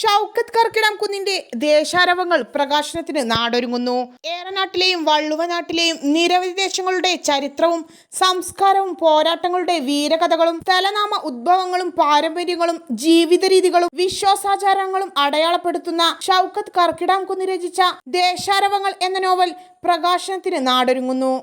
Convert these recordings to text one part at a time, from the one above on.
ഷൗക്കത്ത് കർക്കിടംകുന്നിന്റെ ദേശാരവങ്ങൾ പ്രകാശനത്തിന് നാടൊരുങ്ങുന്നു. ഏറനാട്ടിലെയും വള്ളുവനാട്ടിലെയും നിരവധി ദേശങ്ങളുടെ ചരിത്രവും സംസ്കാരവും പോരാട്ടങ്ങളുടെ വീരകഥകളും സ്ഥലനാമ ഉദ്ഭവങ്ങളും പാരമ്പര്യങ്ങളും ജീവിത രീതികളും വിശ്വാസാചാരങ്ങളും അടയാളപ്പെടുത്തുന്ന ഷൗക്കത്ത് കർക്കിടംകുന്ന് രചിച്ച ദേശാരവങ്ങൾ എന്ന നോവൽ പ്രകാശനത്തിന് നാടൊരുങ്ങുന്നു.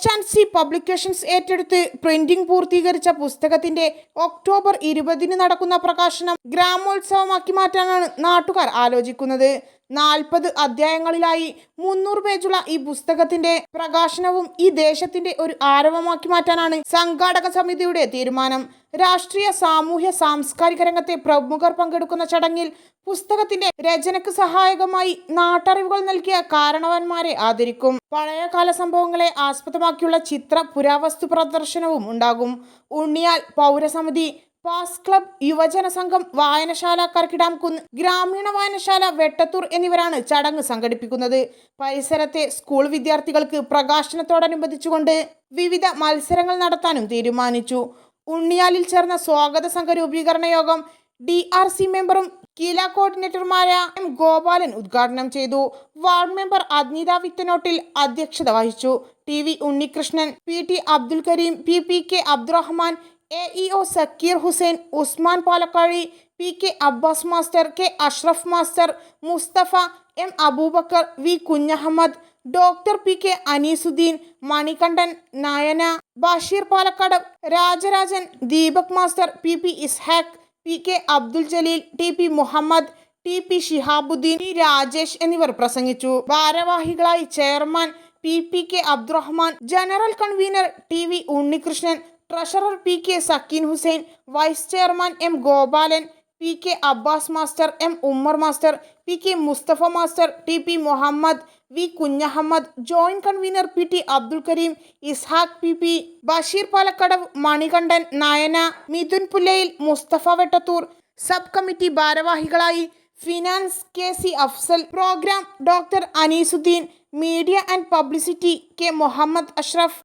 H&C പബ്ലിക്കേഷൻസ് ഏറ്റെടുത്ത് പ്രിന്റിംഗ് പൂർത്തീകരിച്ച പുസ്തകത്തിന്റെ ഒക്ടോബർ 20 നടക്കുന്ന പ്രകാശനം ഗ്രാമോത്സവമാക്കി മാറ്റാനാണ് നാട്ടുകാർ ആലോചിക്കുന്നത്. 40 അധ്യായങ്ങളിലായി 300 പേജുള്ള ഈ പുസ്തകത്തിന്റെ പ്രകാശനവും ഈ ദേശത്തിന്റെ ഒരു ആരവമാക്കി മാറ്റാനാണ് സംഘാടക സമിതിയുടെ തീരുമാനം. രാഷ്ട്രീയ, സാമൂഹ്യ, സാംസ്കാരിക രംഗത്തെ പ്രമുഖർ പങ്കെടുക്കുന്ന ചടങ്ങിൽ പുസ്തകത്തിന്റെ രചനയ്ക്ക് സഹായകമായി നാട്ടറിവുകൾ നൽകിയ കാരണവന്മാരെ ആദരിക്കും. പഴയകാല സംഭവങ്ങളെ ആസ്പദമാക്കിയുള്ള ചിത്ര പുരാവസ്തു പ്രദർശനവും ഉണ്ടാകും. ഉണ്ണിയാൽ പൗരസമിതി, പാസ് ക്ലബ്, യുവജന സംഘം, വായനശാല കർക്കിടംകുന്ന്, ഗ്രാമീണ വായനശാല വെട്ടത്തൂർ എന്നിവരാണ് ചടങ്ങ് സംഘടിപ്പിക്കുന്നത്. പരിസരത്തെ സ്കൂൾ വിദ്യാർത്ഥികൾക്ക് പ്രകാശനത്തോടനുബന്ധിച്ചുകൊണ്ട് വിവിധ മത്സരങ്ങൾ നടത്താനും തീരുമാനിച്ചു. ഉണ്ണിയാലിൽ ചേർന്ന സ്വാഗത സംഘ രൂപീകരണ യോഗം DRC മെമ്പറും കില കോർഡിനേറ്റർമാരായ M. ഗോപാലൻ ഉദ്ഘാടനം ചെയ്തു. വാർഡ് മെമ്പർ അദ്നിത വിത്തനോട്ടിൽ അധ്യക്ഷത വഹിച്ചു. TV Unnikrishnan, PT Abdul Kareem, PPK Abdurahman, AEO Sakkeer Hussain, Usman Palakkazhi, PK Abbas master, K. Ashraf master, Mustafa, M. Abubakar, V. Kunhahammed, doctor PK Aneesuddin, Manikandan, Nayana, Basheer Palakkad, Rajarajan, Deepak master, PP Ishaq, PK Abdul Jaleel, TP Muhammad, TP Shihabuddin, T. Rajesh എന്നിവർ പ്രസംഗിച്ചു. ഭാരവാഹികളായി chairman PPK Abdurahman, general convener TV Unnikrishnan, treasurer PK Sakkeen Hussain, vice chairman M. Gopalan, PK Abbas master, M. Ummer master, PK Mustafa master, TP Muhammad, V. Kunhahammed, joint convener PT Abdul Kareem, Ishaq PP, Basheer Palakkadavu, Manikandan, Nayana, Mithun Pullayil, Mustafa Vettathur. Sub committee ഭാരവാഹികളായി finance KC Afsal, programme doctor Aneesuddin, media and publicity K. Muhammad Ashraf,